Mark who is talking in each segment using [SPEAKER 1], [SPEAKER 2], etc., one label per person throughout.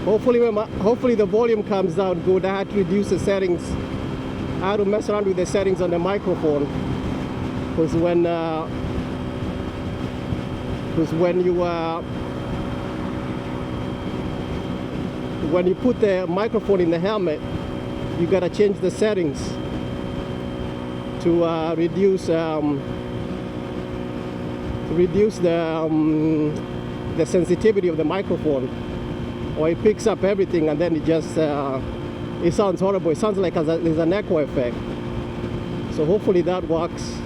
[SPEAKER 1] So hopefully the volume comes down good. I had to reduce the settings. I had to mess around with the settings on the microphone, because when you put the microphone in the helmet, you gotta change the settings to reduce the sensitivity of the microphone, or it picks up everything and then it just it sounds horrible. It sounds like there's an echo effect. So hopefully that works.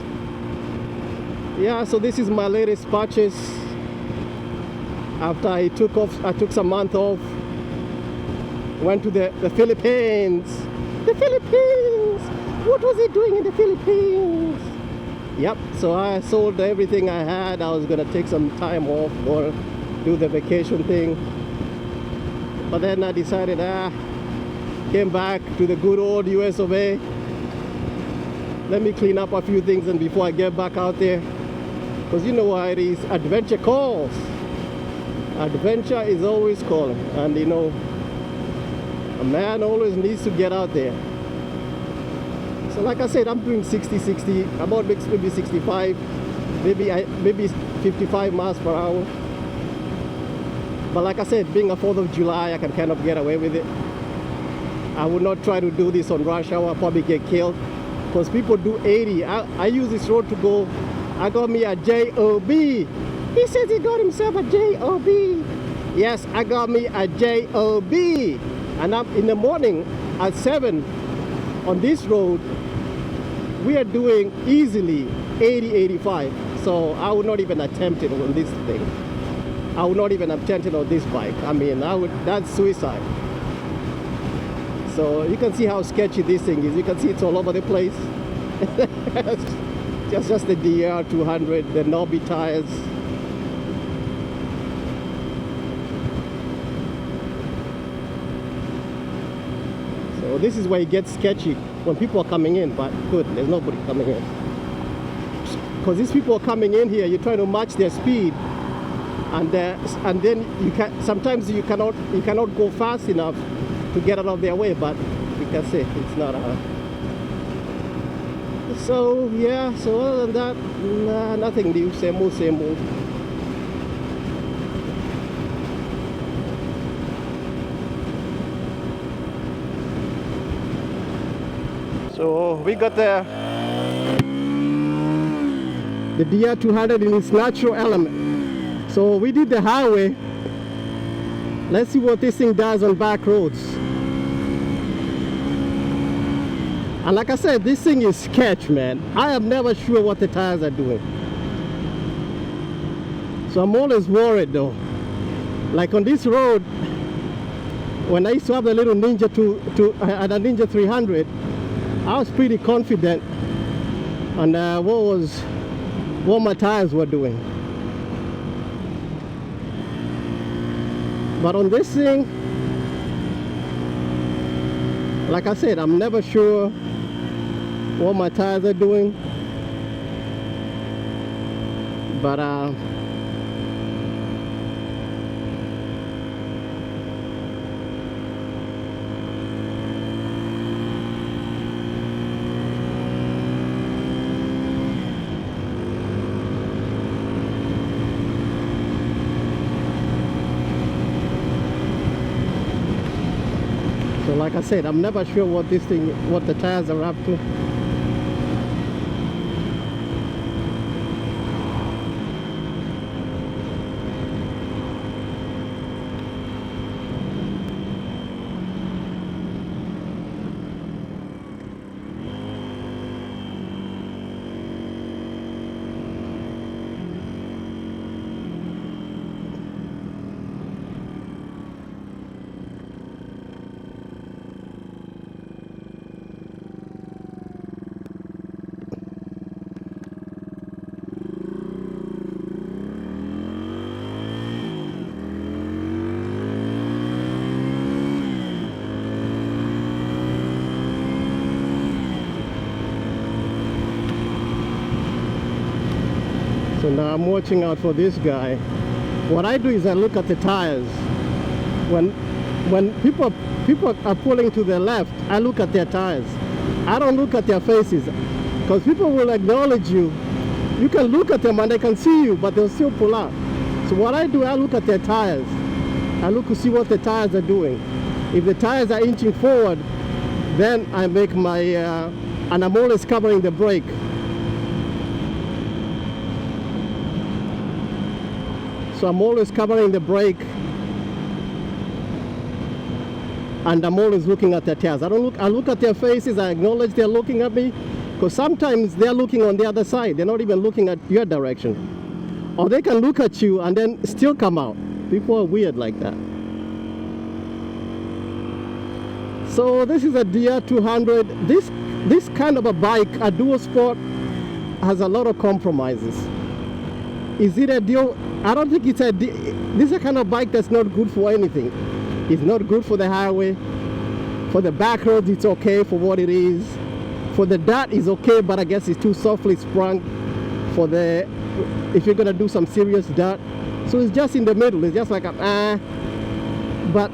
[SPEAKER 1] Yeah, so this is my latest purchase after I took some month off, went to the Philippines. The Philippines! What was he doing in the Philippines? Yep, so I sold everything I had. I was gonna take some time off or do the vacation thing, but then I decided came back to the good old US of A. Let me clean up a few things and before I get back out there, because you know how it is, adventure calls. Adventure is always calling, and you know, a man always needs to get out there. So like I said, I'm doing 60, about maybe 65, maybe 55 miles per hour. But like I said, being a 4th of July, I can kind of get away with it. I would not try to do this on rush hour. I'll probably get killed, because people do 80. I use this road to go. I got me a JOB. He says he got himself a JOB. Yes, I got me a JOB. And I'm in the morning at 7 on this road. We are doing easily 80, 85. So I would not even attempt it on this thing. I would not even attempt it on this bike. I mean, that's suicide. So you can see how sketchy this thing is. You can see it's all over the place. just the DR200, the knobby tires. So this is where it gets sketchy when people are coming in, but good, there's nobody coming in. Because these people are coming in here, you're trying to match their speed, and then sometimes you cannot go fast enough to get out of their way, but like I say, it's not so yeah, so other than that, nothing new, same old. So we got the DR200 in its natural element. So we did the highway. Let's see what this thing does on back roads. And like I said, this thing is sketch, man. I am never sure what the tires are doing. So I'm always worried though. Like on this road, when I used to have the little Ninja and a Ninja 300, I was pretty confident on what my tires were doing. But on this thing, like I said, I'm never sure what my tires are doing. But so like I said, I'm never sure what the tires are up to. So now I'm watching out for this guy. What I do is I look at the tires. when people are pulling to the left, I look at their tires. I don't look at their faces, because people will acknowledge you. You can look at them and they can see you, but they'll still pull out. So what I do, I look at their tires. I look to see what the tires are doing. If the tires are inching forward, then I make my, and I'm always covering the brake. So I'm always covering the brake, and I'm always looking at their tires. I look at their faces, I acknowledge they're looking at me, because sometimes they're looking on the other side. They're not even looking at your direction. Or they can look at you and then still come out. People are weird like that. So this is a DR200. This kind of a bike, a dual sport, has a lot of compromises. Is it a deal? I don't think it's a deal. This is a kind of bike that's not good for anything. It's not good for the highway. For the back roads, it's okay for what it is. For the dirt, it's okay, but I guess it's too softly sprung for the, if you're gonna do some serious dirt. So it's just in the middle. It's just like a, but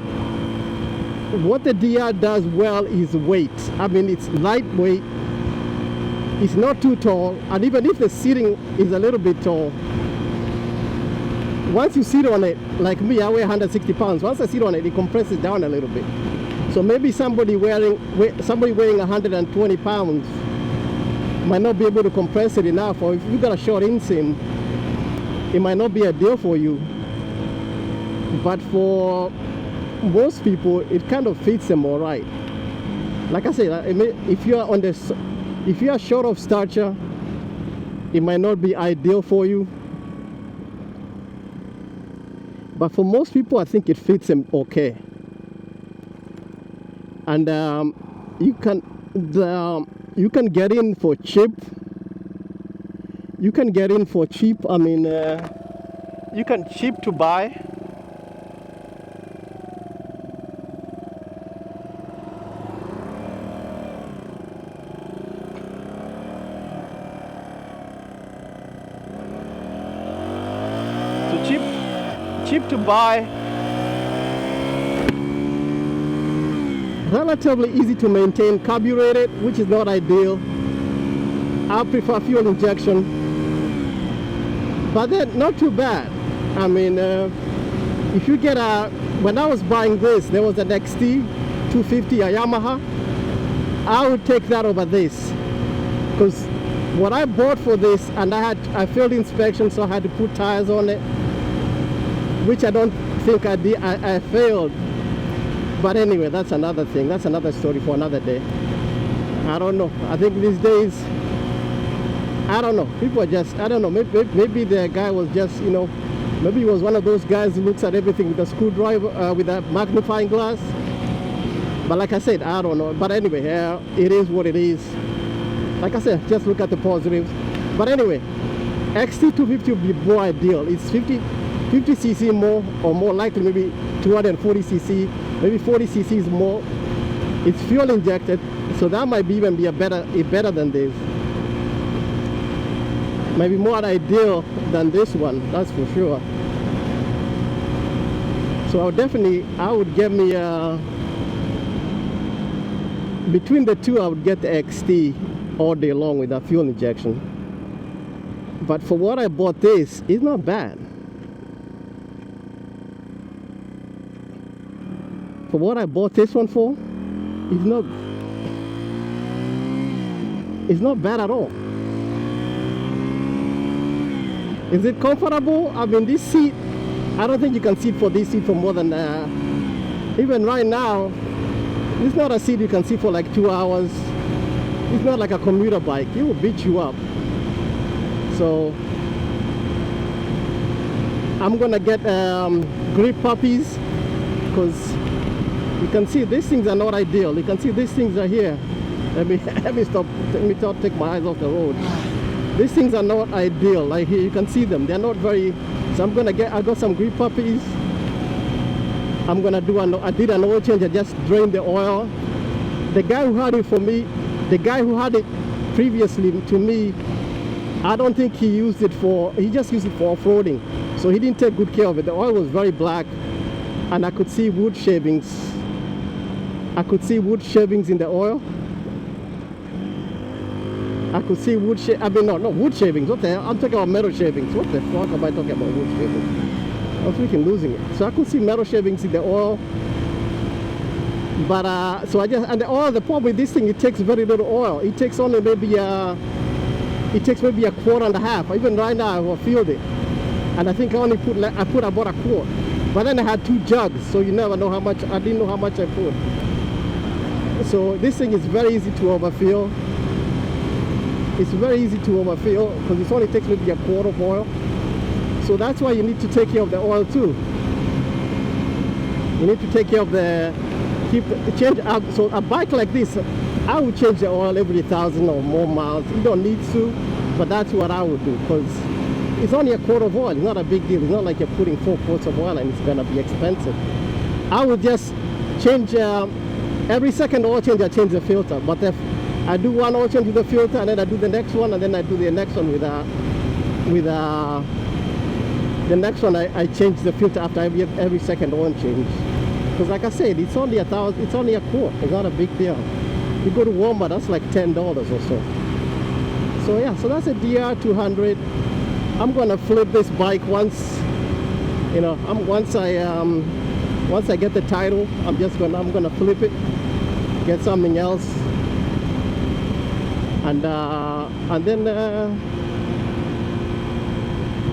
[SPEAKER 1] what the DR does well is weight. I mean, it's lightweight. It's not too tall, and even if the seating is a little bit tall, once you sit on it, like me, I weigh 160 pounds. Once I sit on it, it compresses down a little bit. So maybe somebody weighing 120 pounds might not be able to compress it enough, or if you got a short inseam, it might not be a deal for you. But for most people, it kind of fits them all right. Like I said, if you are short of stature, it might not be ideal for you. But for most people, I think it fits them okay. And you can get in for cheap. You can get in for cheap. I mean, you can cheap to buy. Cheap to buy, relatively easy to maintain, carbureted, which is not ideal. I prefer fuel injection, but then not too bad. I mean, if you get when I was buying this, there was an XT 250, a Yamaha. I would take that over this, because what I bought for this, and I failed inspection, so I had to put tires on it, which I don't think I did. I failed. But anyway, that's another thing. That's another story for another day. I don't know. I think these days, I don't know. People are just, I don't know. Maybe the guy was just, you know, maybe he was one of those guys who looks at everything with a screwdriver, with a magnifying glass. But like I said, I don't know. But anyway, it is what it is. Like I said, just look at the positives. But anyway, XT250 would be more ideal. It's 50cc more, or more likely maybe 240cc, maybe 40cc more. It's fuel injected, so that might even be better than this. Maybe more ideal than this one, that's for sure. So I would get me between the two, I would get the XT all day long with that fuel injection. But for what I bought this, it's not bad. For what I bought this one for, it's not bad at all. Is it comfortable? I mean, this seat, I don't think you can sit for this seat for more than, even right now, it's not a seat you can sit for like 2 hours. It's not like a commuter bike. It will beat you up. So, I'm gonna get grip puppies, because you can see these things are not ideal. You can see these things are here. Let me take my eyes off the road. These things are not ideal. Like here, you can see them. They're not very. So I got some grip puppies. I'm gonna do I did an oil change. I just drained the oil. The guy who had it for me, the guy who had it previously to me, I don't think he used it for. He just used it for off-roading. So he didn't take good care of it. The oil was very black. and I could see wood shavings. I could see wood shavings in the oil. I could see wood not wood shavings. What the hell? I'm talking about metal shavings. What the fuck am I talking about wood shavings? I was freaking losing it. So I could see metal shavings in the oil. But so I just, and the oil, the problem with this thing, it takes very little oil. It takes only maybe a quart and a half. Even right now I filled it. And I think I only put about a quart. But then I had 2 jugs, so you never know how much. I didn't know how much I put. So this thing is very easy to overfill. It's very easy to overfill because it only takes maybe a quart of oil. So that's why you need to take care of the oil too. You need to take care of change up. So a bike like this, I would change the oil every 1,000 or more miles. You don't need to, but that's what I would do because it's only a quart of oil. It's not a big deal. It's not like you're putting 4 quarts of oil and it's gonna be expensive. I would just change every second oil change. I change the filter, but if I do one oil change with the filter and then I do the next one and then I do the next one with the next one I change the filter after every second oil change. Because like I said, it's only a quart. It's not a big deal. You go to Walmart, that's like $10 or so. So yeah, so that's a DR200. I'm gonna flip this bike once, you know, once I get the title, I'm gonna flip it, get something else, and then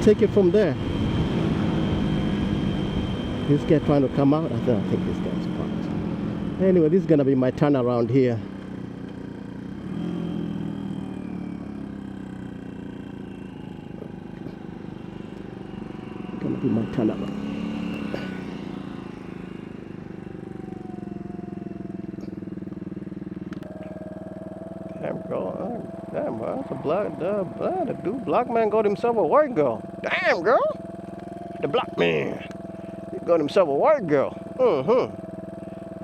[SPEAKER 1] take it from there. This guy trying to come out. I think this guy's parked. Anyway, this is gonna be my turnaround here. Gonna be my turnaround. Damn girl, damn, bro, that's a black man got himself a white girl. Damn girl, the black man. Got himself a white girl.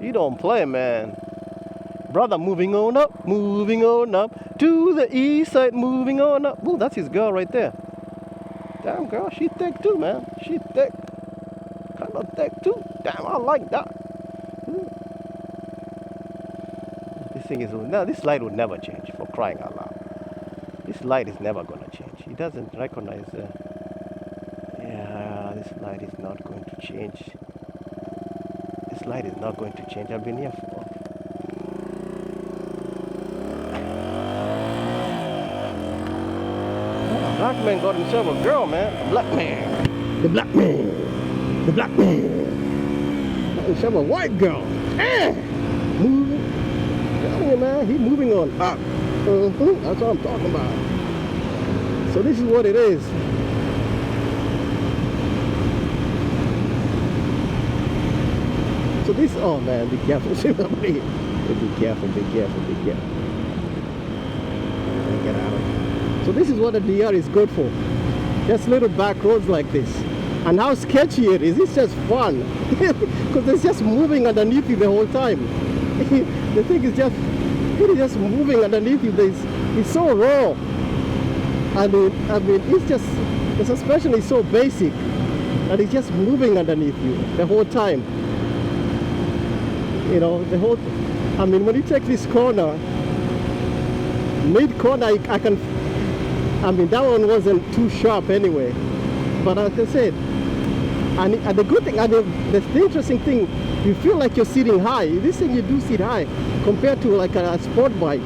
[SPEAKER 1] You don't play, man. Brother, moving on up to the east side, moving on up. Ooh, that's his girl right there. Damn girl, she thick too, man. She thick. Kind of thick too. Damn, I like that. This thing is, now this light would never change, for crying out loud. This light is never gonna change. He doesn't recognize yeah, this light is not going to change. This light is not going to change. I've been here for. Oh, black man got himself a girl, man. The black man. The black man. The black man. Got himself a white girl. Moving. Tell you, man, he's moving on up. That's what I'm talking about. So this is what it is. So this, oh man, be careful. Be careful. Get out of here. So this is what a DR is good for. Just little back roads like this. And how sketchy it is, it's just fun. Because it's just moving underneath you the whole time. The thing is just moving underneath you. It's so raw. I mean, the suspension is so basic that it's just moving underneath you the whole time. You know, I mean, when you take this corner, mid-corner, I mean, that one wasn't too sharp anyway. But like I said, and the good thing, and the interesting thing, you feel like you're sitting high. This thing, you do sit high compared to like a sport bike.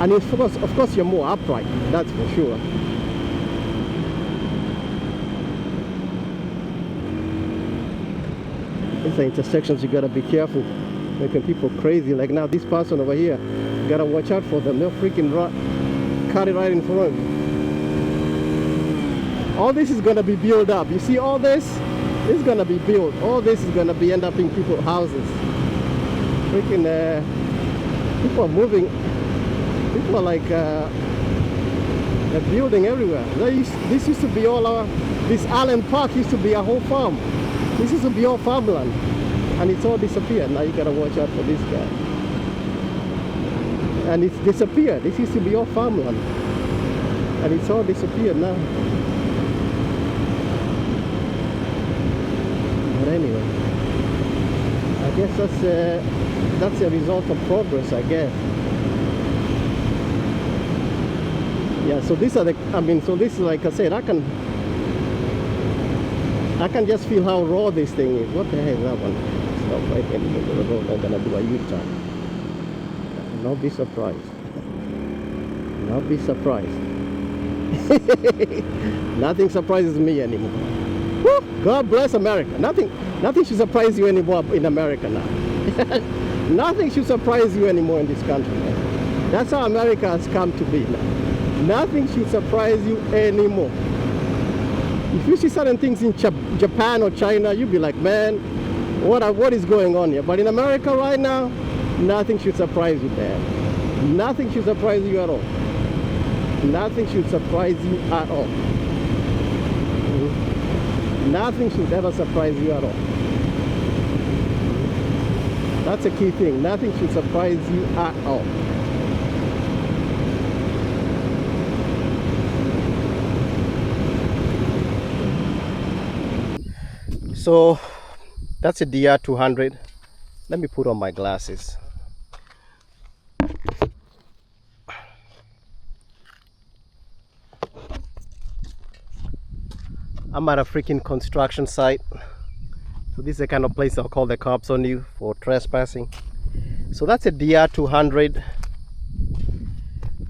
[SPEAKER 1] And of course, you're more upright, that's for sure. These are intersections, you gotta be careful. Making people crazy. Like now, this person over here, you gotta watch out for them. They'll freaking cut it right in front. All this is gonna be built up. You see all this? This is gonna be built. All this is gonna be end up in people's houses. Freaking people are moving. People are like they're building everywhere. This used to be all this Allen Park used to be a whole farm. This used to be all farmland. And it's all disappeared. Now you gotta watch out for this guy. And it's disappeared. This used to be all farmland. And it's all disappeared now. But anyway. guess that's a result of progress, I guess. Yeah, so these are the, so this is, like I said, I can just feel how raw this thing is. What the hell is that one? Stop right in the middle of the road. I'm gonna do a U-turn. Not be surprised. Not be surprised. Nothing surprises me anymore. Woo! God bless America. Nothing should surprise you anymore in America now. Nothing should surprise you anymore in this country, man. That's how America has come to be now. Nothing should surprise you anymore. If you see certain things in Japan or China, you'll be like, man, what is going on here? But in America right now, nothing should surprise you, man. Nothing should surprise you at all. Nothing should surprise you at all. Nothing should ever surprise you at all. That's a key thing. Nothing should surprise you at all. So that's a DR200. Let me put on my glasses. I'm at a freaking construction site. So this is the kind of place I'll call the cops on you for trespassing. So that's a DR200.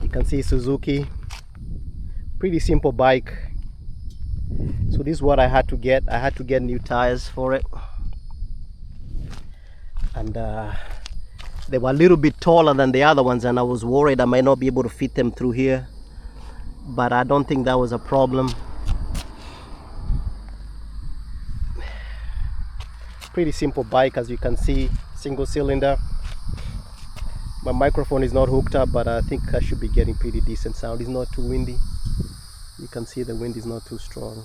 [SPEAKER 1] You can see Suzuki. Pretty simple bike. So this is what I had to get. I had to get new tires for it. And they were a little bit taller than the other ones, and I was worried I might not be able to fit them through here. But I don't think that was a problem. Pretty simple bike, as you can see, single cylinder. My microphone is not hooked up, but I think I should be getting pretty decent sound. It's not too windy. You can see the wind is not too strong.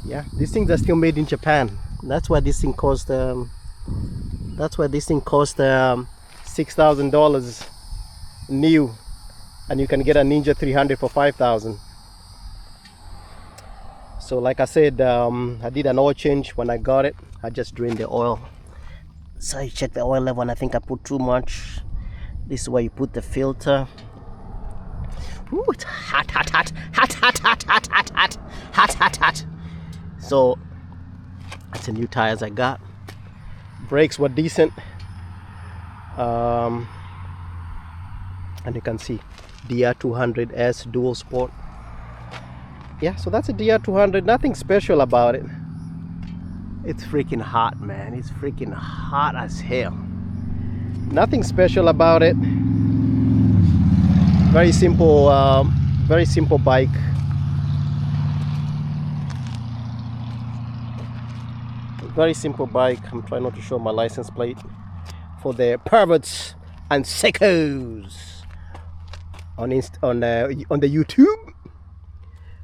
[SPEAKER 1] Yeah, these things are still made in Japan. That's why this thing cost $6,000 new, and you can get a Ninja 300 for $5,000. So like I said, I did an oil change when I got it. I just drained the oil. So you check the oil level, and I think I put too much. This is where you put the filter. Ooh, it's hot, hot, hot, hot, hot, hot, hot, hot, hot, hot, hot, hot. So that's the new tires I got. Brakes were decent. And you can see DR200S dual sport. Yeah, so that's a DR200. Nothing special about it. It's freaking hot, man. It's freaking hot as hell. Nothing special about it. Very simple bike. Very simple bike. I'm trying not to show my license plate for the perverts and sickos on the YouTube.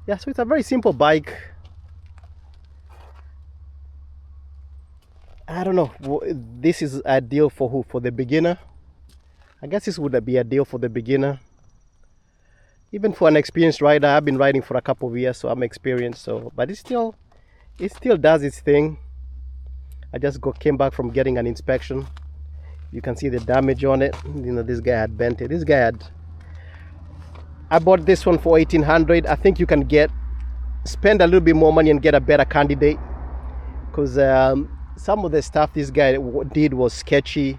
[SPEAKER 1] Yeah, so it's a very simple bike. I don't know. This is ideal for who? For the beginner. I guess this would be ideal for the beginner. Even for an experienced rider. I've been riding for a couple of years, so I'm experienced. So, but it still does its thing. I just came back from getting an inspection. You can see the damage on it. You know, this guy had bent it. I bought this one for $1,800. I think you can spend a little bit more money and get a better candidate, because some of the stuff this guy did was sketchy.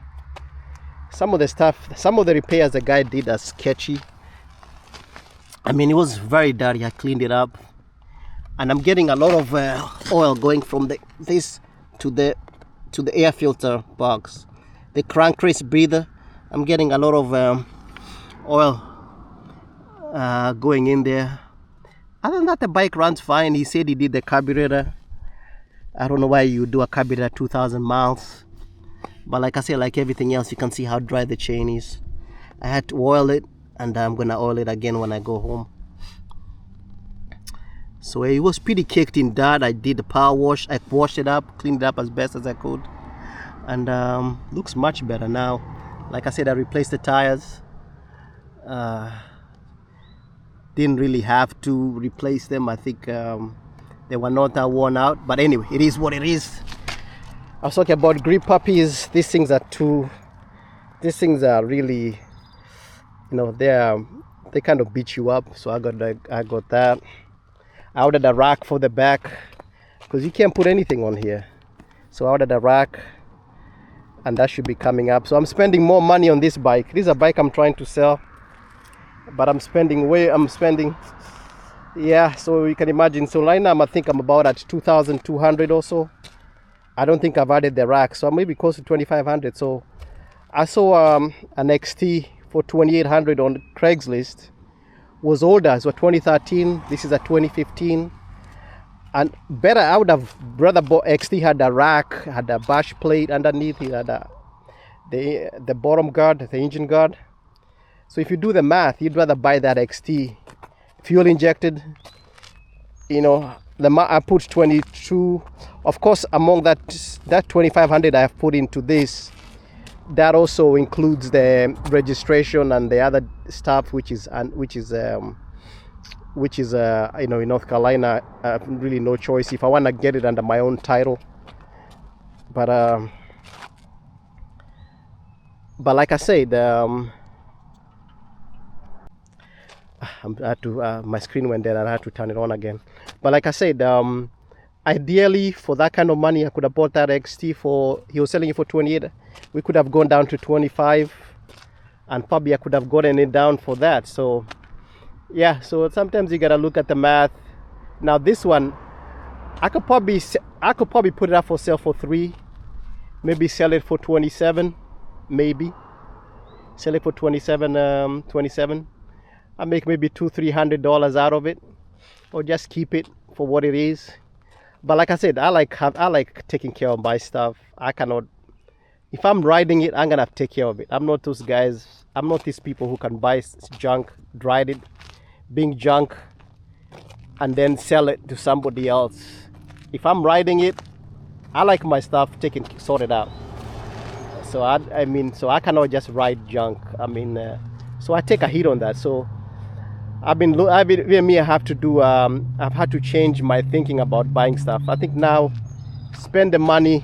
[SPEAKER 1] Some of the repairs the guy did are sketchy. I mean, it was very dirty. I cleaned it up, and I'm getting a lot of oil going from this to the air filter box, the crankcase breather. I'm getting a lot of oil going in there. Other than that, the bike runs fine. He said he did the carburetor. I don't know why you do a carburetor 2,000 miles, but like I said, like everything else, you can see how dry the chain is. I had to oil it, and I'm gonna oil it again when I go home. So it was pretty caked in dirt. I did the power wash. I washed it up, cleaned it up as best as I could, and looks much better now. Like I said, I replaced the tires. Didn't really have to replace them. I think they were not that worn out, but anyway, it is what it is. I was talking about grip puppies. These things are really, they kind of beat you up. So I got that. I ordered a rack for the back because you can't put anything on here. So I ordered a rack, and that should be coming up. So I'm spending more money on this bike. This is a bike I'm trying to sell, but I'm spending, yeah, so you can imagine. So right now I think I'm about at 2,200 or so. I don't think I've added the rack, so maybe close to 2,500. So I saw an XT for 2,800 on Craigslist. Was older, it was 2013. This is a 2015, and better. I would have rather bought XT. Had a rack, had a bash plate underneath. It had the bottom guard, the engine guard. So if you do the math, you'd rather buy that XT, fuel injected. I put 22. Of course, among that 2,500 I have put into this, that also includes the registration and the other stuff, which is in North Carolina. I have really no choice if I want to get it under my own title. But like I said, my screen went dead and I had to turn it on again. But like I said, ideally for that kind of money I could have bought that XT he was selling it for 28. We could have gone down to 25, and probably I could have gotten it down for that. So yeah, so sometimes you gotta look at the math. Now this one I could probably put it up for sale for 3, maybe sell it for 27, maybe sell it for 27. I make maybe $200-300 out of it, or just keep it for what it is. But like I said, I like taking care of my stuff. I cannot, if I'm riding it, I'm gonna have to take care of it. I'm not those guys. I'm not these people who can buy junk, ride it, being junk, and then sell it to somebody else. If I'm riding it, I like my stuff sorted out. So I cannot just ride junk. So I take a hit on that. So I've had to change my thinking about buying stuff. I think now, spend the money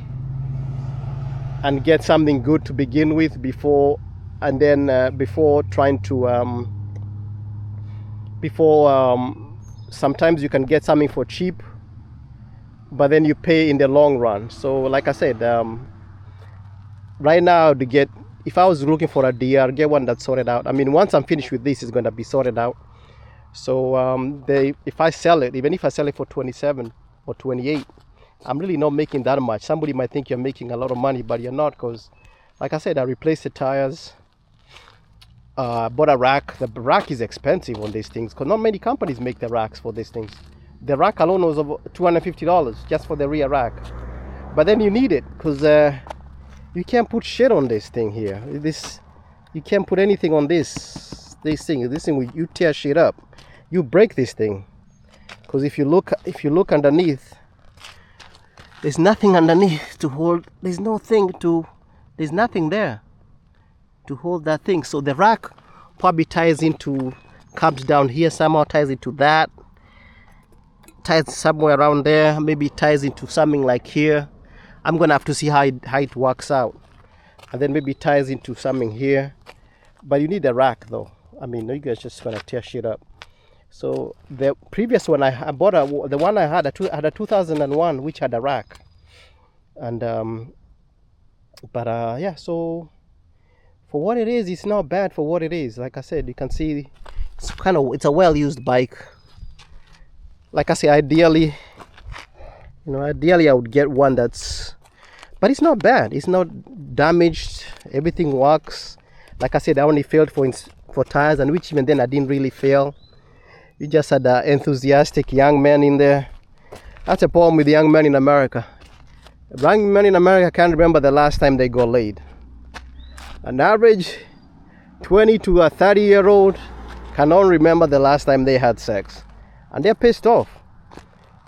[SPEAKER 1] and get something good to begin with before trying to sometimes you can get something for cheap, but then you pay in the long run. So like I said, right now if I was looking for a DR, get one that's sorted out. Once I'm finished with this, it's going to be sorted out. So if I sell it, even if I sell it for 27 or 28, I'm really not making that much. Somebody might think you're making a lot of money, but you're not, because like I said, I replaced the tires, bought a rack. The rack is expensive on these things because not many companies make the racks for these things. The rack alone was over $250 just for the rear rack, but then you need it because you can't put shit on this thing here. You can't put anything on this thing. You tear shit up. You break this thing, because if you look underneath, there's nothing underneath to hold. There's nothing there to hold that thing. So the rack probably comes down here somehow, ties into that, ties somewhere around there, maybe ties into something like here. I'm gonna have to see how it works out, and then maybe ties into something here. But you need a rack though. You guys just gonna tear shit up. So the previous one I bought, the one I had a 2001, which had a rack, and yeah. So for what it is, it's not bad for what it is. Like I said, you can see it's a well-used bike. Like I say, ideally I would get one but it's not bad. It's not damaged. Everything works. Like I said, I only failed for tires, and which even then I didn't really fail. You just had an enthusiastic young man in there. That's a problem with young men in America. Young men in America can't remember the last time they got laid. An average 20 to a 30-year-old cannot remember the last time they had sex, and they're pissed off.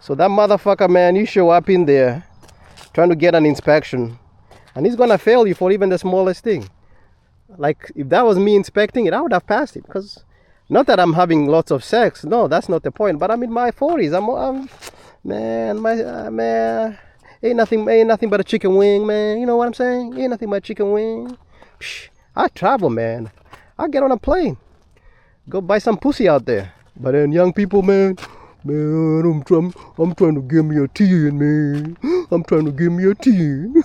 [SPEAKER 1] So that motherfucker, man, you show up in there trying to get an inspection, and he's gonna fail you for even the smallest thing. Like, if that was me inspecting it, I would have passed it, because not that I'm having lots of sex, no, that's not the point, but I'm in my 40s. Ain't nothing but a chicken wing, man. You know what I'm saying? Ain't nothing but a chicken wing. Psh, I travel, man. I get on a plane, go buy some pussy out there. But then young people, man, I'm trying to give me a 10, man. I'm trying to give me a 10,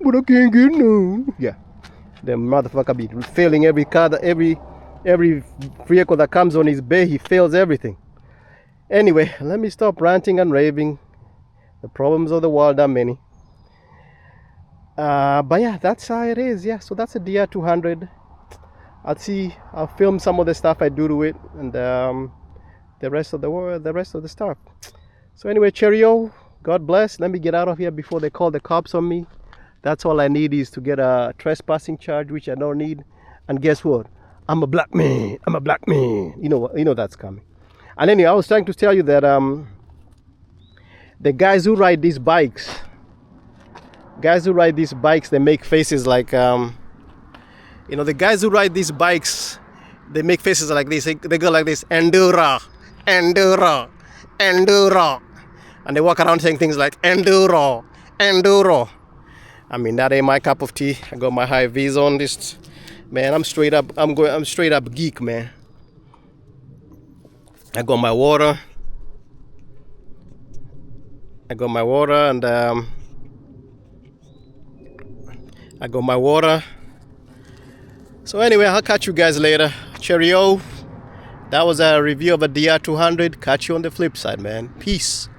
[SPEAKER 1] but I can't get none. Yeah, the motherfucker be failing every car, every vehicle that comes on his bay. He fails everything. Anyway, let me stop ranting and raving. The problems of the world are many. But yeah, that's how it is. Yeah, so that's a DR200. I'll film some of the stuff I do to it, and the rest of the stuff. So anyway, cheerio. God bless. Let me get out of here before they call the cops on me. That's all I need is to get a trespassing charge, which I don't need. And guess what? I'm a black man. I'm a black man. You know that's coming. And anyway, I was trying to tell you that the guys who ride these bikes, they make faces like the guys who ride these bikes, they make faces like this. They go like this: enduro, enduro, enduro, and they walk around saying things like enduro, enduro. I mean, that ain't my cup of tea. I got my high V's on this, man. I'm straight up geek, man. I got my water. And I got my water. So anyway, I'll catch you guys later. Cheerio. That was a review of a DR200. Catch you on the flip side, man. Peace.